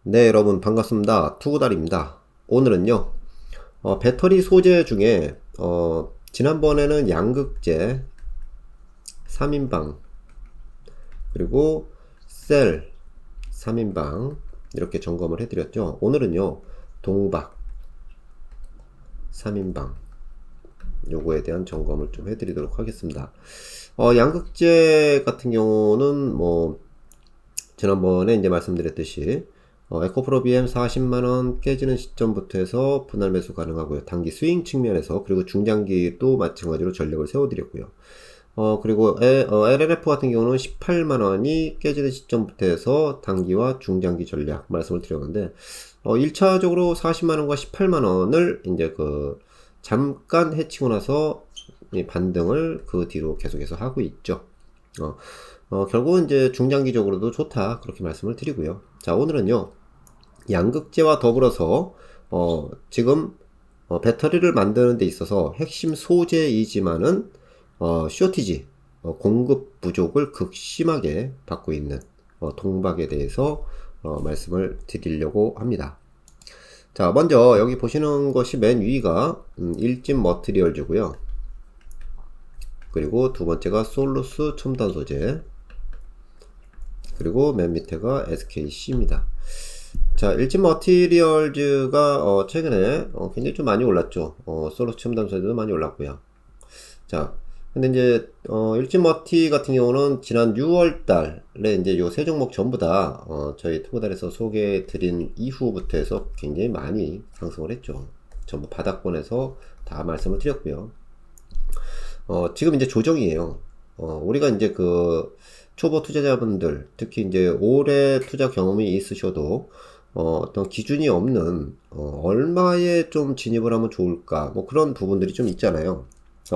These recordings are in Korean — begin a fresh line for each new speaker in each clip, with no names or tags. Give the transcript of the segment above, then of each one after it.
네, 여러분 반갑습니다. 투구달입니다. 오늘은요, 배터리 소재 중에 지난번에는 양극재 3인방 그리고 셀 3인방 이렇게 점검을 해드렸죠. 오늘은요, 동박 3인방 요거에 대한 점검을 좀 해드리도록 하겠습니다. 양극재 같은 경우는 뭐 지난번에 이제 말씀드렸듯이 에코프로 BM 40만원 깨지는 시점부터 해서 분할 매수 가능하고요. 단기 스윙 측면에서, 그리고 중장기도 마찬가지로 전략을 세워드렸고요. 그리고 LLF 같은 경우는 18만원이 깨지는 시점부터 해서 단기와 중장기 전략 말씀을 드렸는데, 1차적으로 40만원과 18만원을 이제 잠깐 해치고 나서 반등을 그 뒤로 계속해서 하고 있죠. 결국은 이제 중장기적으로도 좋다, 그렇게 말씀을 드리고요. 자, 오늘은요, 양극재와 더불어서, 지금, 배터리를 만드는 데 있어서 핵심 소재이지만은, 쇼티지, 공급 부족을 극심하게 받고 있는, 동박에 대해서, 말씀을 드리려고 합니다. 자, 먼저 여기 보시는 것이 맨 위가, 일진 머티리얼즈고요. 그리고 두 번째가 솔루스 첨단 소재, 그리고 맨 밑에가 SKC입니다. 자, 일진 머티리얼즈가 최근에 굉장히 좀 많이 올랐죠. 솔루스 첨단 소재도 많이 올랐고요. 자, 근데 이제 일진 머티 같은 경우는 지난 6월 달에 이제 요 세 종목 전부 다 저희 투구달에서 소개해 드린 이후부터 해서 굉장히 많이 상승을 했죠. 전부 바닥권에서 다 말씀을 드렸고요. 지금 이제 조정이에요. 우리가 이제 초보 투자자분들, 특히 이제 오래 투자 경험이 있으셔도, 어떤 기준이 없는, 얼마에 좀 진입을 하면 좋을까, 뭐 그런 부분들이 좀 있잖아요.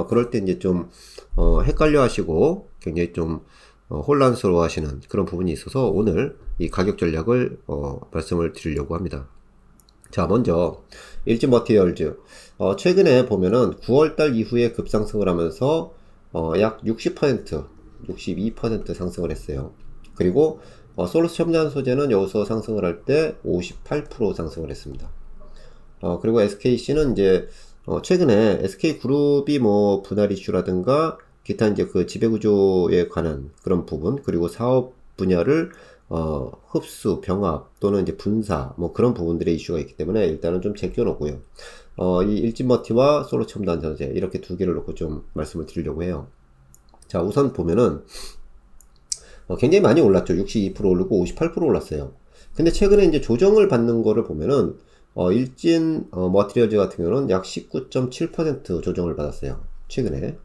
그럴 때 이제 좀, 헷갈려 하시고, 굉장히 좀, 혼란스러워 하시는 그런 부분이 있어서 오늘 이 가격 전략을, 말씀을 드리려고 합니다. 자, 먼저, 일진 머티리얼즈. 최근에 보면은 9월달 이후에 급상승을 하면서, 약 60%, 62% 상승을 했어요. 그리고 솔루스 첨단 소재는 여기서 상승을 할 때 58% 상승을 했습니다. 그리고 SKC는 이제 최근에 SK그룹이 뭐 분할 이슈라든가 기타 이제 지배구조에 관한 그런 부분, 그리고 사업 분야를 흡수, 병합 또는 이제 분사 뭐 그런 부분들의 이슈가 있기 때문에 일단은 좀 제껴놓고요. 이 일진머티와 솔루스 첨단 소재 이렇게 두 개를 놓고 좀 말씀을 드리려고 해요. 자, 우선 보면은 굉장히 많이 올랐죠. 62% 오르고 58% 올랐어요. 근데 최근에 이제 조정을 받는 거를 보면은 일진 머티리얼즈 같은 경우는 약 19.7% 조정을 받았어요. 최근에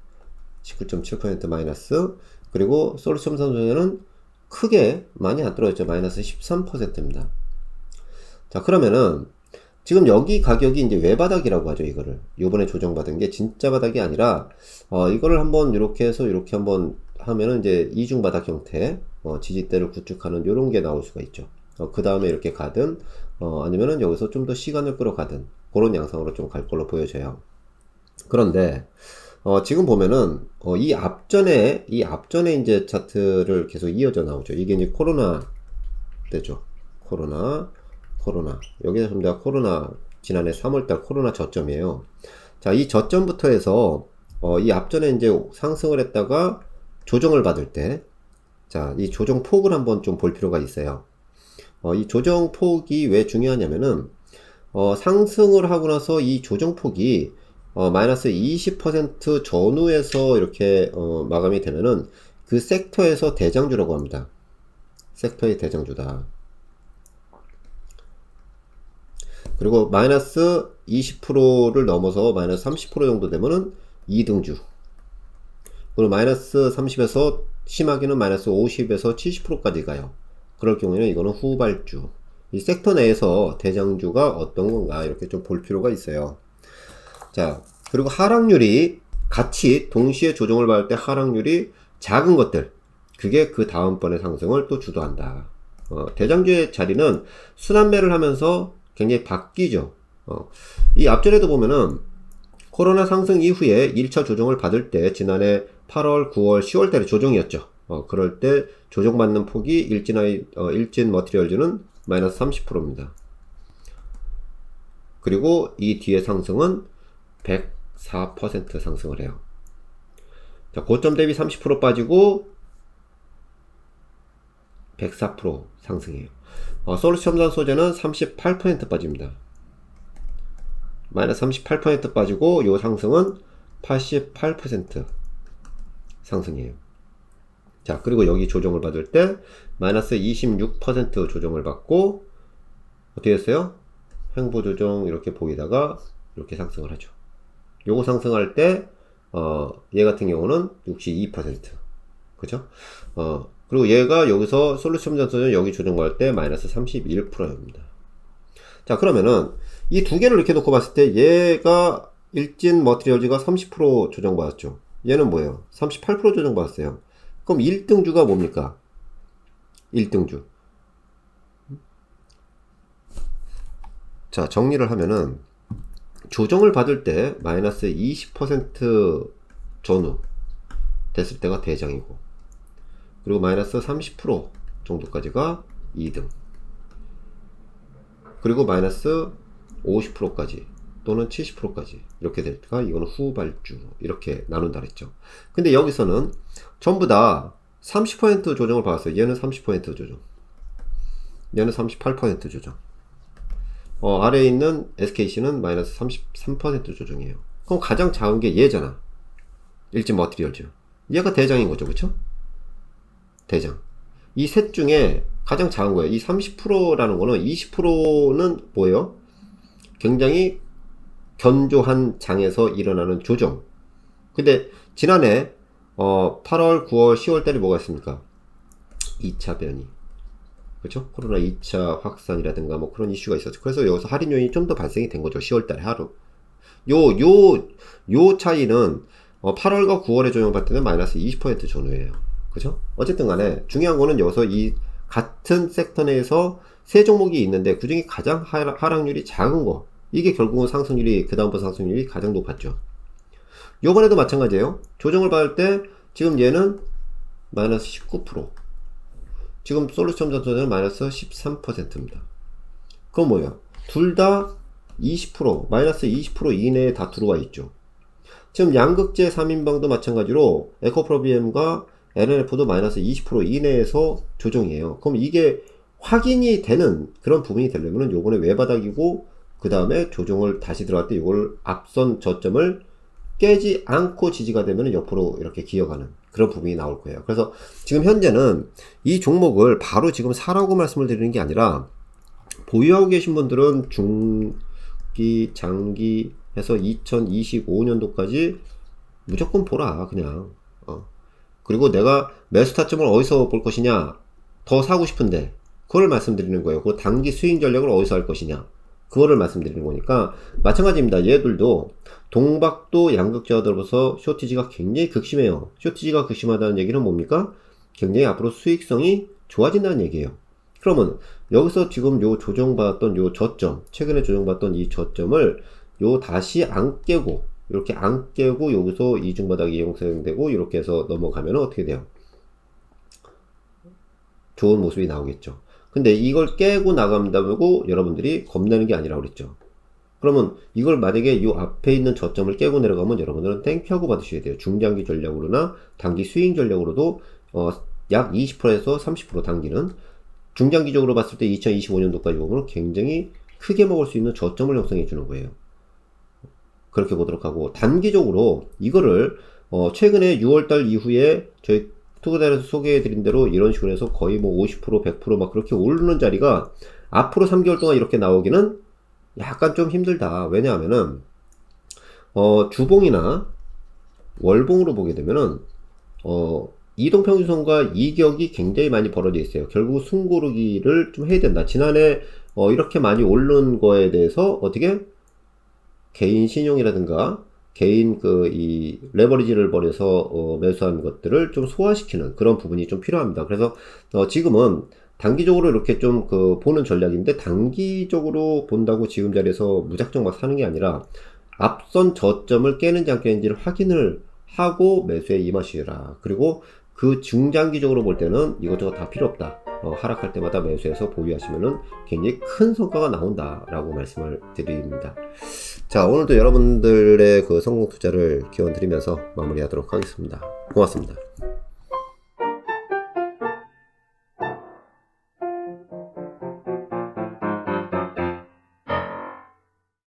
19.7% 마이너스. 그리고 솔루스 첨단 소재는 크게 많이 안 떨어졌죠. 마이너스 13%입니다. 자, 그러면은 지금 여기 가격이 이제 외바닥이라고 하죠. 이거를 요번에 조정받은 게 진짜 바닥이 아니라 이거를 한번 이렇게 해서 이렇게 한번 하면은 이제 이중바닥 형태 지지대를 구축하는 요런 게 나올 수가 있죠. 그 다음에 이렇게 가든 아니면은 여기서 좀 더 시간을 끌어가든 그런 양상으로 좀 갈 걸로 보여져요. 그런데 지금 보면은 이 앞전에 이제 차트를 계속 이어져 나오죠. 이게 이제 코로나 때죠. 코로나 여기서 전부 다 코로나, 지난해 3월달 코로나 저점이에요. 자, 이 저점부터 해서 이 앞전에 이제 상승을 했다가 조정을 받을 때, 자, 이 조정 폭을 한번 좀 볼 필요가 있어요. 이 조정 폭이 왜 중요하냐면은 상승을 하고 나서 이 조정 폭이 마이너스 20% 전후에서 이렇게 마감이 되면은 그 섹터에서 대장주라고 합니다. 섹터의 대장주다. 그리고 마이너스 20%를 넘어서 마이너스 30% 정도 되면은 2등주. 그리고 마이너스 30에서 심하게는 마이너스 50에서 70%까지 가요. 그럴 경우에는 이거는 후발주. 이 섹터 내에서 대장주가 어떤 건가 이렇게 좀 볼 필요가 있어요. 자, 그리고 하락률이 같이 동시에 조정을 받을 때 하락률이 작은 것들, 그게 그 다음번의 상승을 또 주도한다. 대장주의 자리는 순환매를 하면서 굉장히 바뀌죠. 이 앞전에도 보면은 코로나 상승 이후에 1차 조정을 받을 때 지난해 8월, 9월, 10월 달에 조정이었죠. 그럴 때 조정받는 폭이 일진 머티리얼즈는 마이너스 30%입니다. 그리고 이 뒤에 상승은 104% 상승을 해요. 자, 고점 대비 30% 빠지고 104% 상승해요. 솔루스 첨단 소재는 38% 빠집니다. 마이너스 38% 빠지고 요 상승은 88% 상승이에요. 자, 그리고 여기 조정을 받을 때 마이너스 26% 조정을 받고 어떻게 됐어요? 횡보 조정 이렇게 보이다가 이렇게 상승을 하죠. 요거 상승할 때 얘 같은 경우는 62%. 그죠? 그리고 얘가 여기서 솔루스 첨단 소재 여기 조정할 때 마이너스 31%입니다. 자, 그러면은 이 두 개를 이렇게 놓고 봤을 때 얘가 일진 머티리얼즈가 30% 조정받았죠. 얘는 뭐예요? 38% 조정받았어요. 그럼 1등주가 뭡니까? 1등주. 자, 정리를 하면은 조정을 받을 때 마이너스 20% 전후 됐을 때가 대장이고, 그리고 마이너스 30% 정도까지가 2등, 그리고 마이너스 50%까지 또는 70%까지 이렇게 될 때가 이거는 후발주, 이렇게 나눈다 그랬죠. 근데 여기서는 전부 다 30% 조정을 받았어요. 얘는 30% 조정, 얘는 38% 조정. 아래에 있는 SKC는 마이너스 33% 조정이에요. 그럼 가장 작은 게 얘잖아. 일진 머티리얼즈. 얘가 대장인 거죠. 그쵸? 대장. 이 셋 중에 가장 작은 거예요. 이 30%라는 거는 20%는 뭐예요? 굉장히 견조한 장에서 일어나는 조정. 근데 지난해 8월, 9월, 10월 달에 뭐가 있습니까? 2차 변이. 그렇죠? 코로나 2차 확산이라든가 뭐 그런 이슈가 있었죠. 그래서 여기서 할인 요인이 좀 더 발생이 된 거죠. 10월 달에 하루. 요 차이는 8월과 9월에 조정받을 때는 마이너스 20% 전후예요. 그죠? 어쨌든 간에 중요한 거는 여기서 이 같은 섹터 내에서 세 종목이 있는데 그 중에 가장 하락률이 작은 거, 이게 결국은 상승률이, 그 다음번 상승률이 가장 높았죠. 요번에도 마찬가지예요. 조정을 받을 때 지금 얘는 마이너스 19%, 지금 솔루스 첨단 소재는 마이너스 13%입니다. 그럼 뭐야? 둘 다 20%, 마이너스 20% 이내에 다 들어와 있죠. 지금 양극재 3인방도 마찬가지로 에코프로비엠과 LNF도 마이너스 20% 이내에서 조정이에요. 그럼 이게 확인이 되는 그런 부분이 되려면 요번에 외바닥이고 그 다음에 조정을 다시 들어갈 때 이걸 앞선 저점을 깨지 않고 지지가 되면 옆으로 이렇게 기어가는 그런 부분이 나올 거예요. 그래서 지금 현재는 이 종목을 바로 지금 사라고 말씀을 드리는 게 아니라 보유하고 계신 분들은 중기, 장기 해서 2025년도까지 무조건 보라, 그냥. 그리고 내가 매수 타점을 어디서 볼 것이냐, 더 사고 싶은데 그걸 말씀드리는 거예요. 그 단기 스윙 전략을 어디서 할 것이냐, 그거를 말씀드리는 거니까 마찬가지입니다. 얘들도 동박도 양극재와 더불어서 쇼티지가 굉장히 극심해요. 쇼티지가 극심하다는 얘기는 뭡니까? 굉장히 앞으로 수익성이 좋아진다는 얘기예요. 그러면 여기서 지금 요 조정받았던 요 저점, 최근에 조정받았던 이 저점을 요 다시 안 깨고, 이렇게 안 깨고 여기서 이중바닥이 형성되고 이렇게 해서 넘어가면 어떻게 돼요? 좋은 모습이 나오겠죠. 근데 이걸 깨고 나간다고 여러분들이 겁내는 게 아니라고 그랬죠. 그러면 이걸 만약에 이 앞에 있는 저점을 깨고 내려가면 여러분들은 땡큐하고 받으셔야 돼요. 중장기 전략으로나 단기 스윙 전략으로도 약 20%에서 30% 단기는, 중장기적으로 봤을 때 2025년도까지 보면 굉장히 크게 먹을 수 있는 저점을 형성해 주는 거예요. 그렇게 보도록 하고, 단기적으로 이거를 최근에 6월달 이후에 저희 투구단에서 소개해드린 대로 이런 식으로 해서 거의 뭐 50%, 100% 막 그렇게 오르는 자리가 앞으로 3개월 동안 이렇게 나오기는 약간 좀 힘들다. 왜냐하면은 주봉이나 월봉으로 보게 되면은 이동평균선과 이격이 굉장히 많이 벌어져 있어요. 결국 숨고르기를 좀 해야 된다. 지난해 이렇게 많이 오른 거에 대해서 어떻게 개인 신용이라든가 개인 이 레버리지를 벌여서 매수한 것들을 좀 소화시키는 그런 부분이 좀 필요합니다. 그래서 지금은 단기적으로 이렇게 좀 보는 전략인데, 단기적으로 본다고 지금 자리에서 무작정 막 사는 게 아니라 앞선 저점을 깨는지 안 깨는지를 확인을 하고 매수에 임하시라. 그리고 그 중장기적으로 볼 때는 이것저것 다 필요 없다. 하락할 때마다 매수해서 보유하시면은 굉장히 큰 성과가 나온다라고 말씀을 드립니다. 자, 오늘도 여러분들의 그 성공 투자를 기원 드리면서 마무리하도록 하겠습니다. 고맙습니다.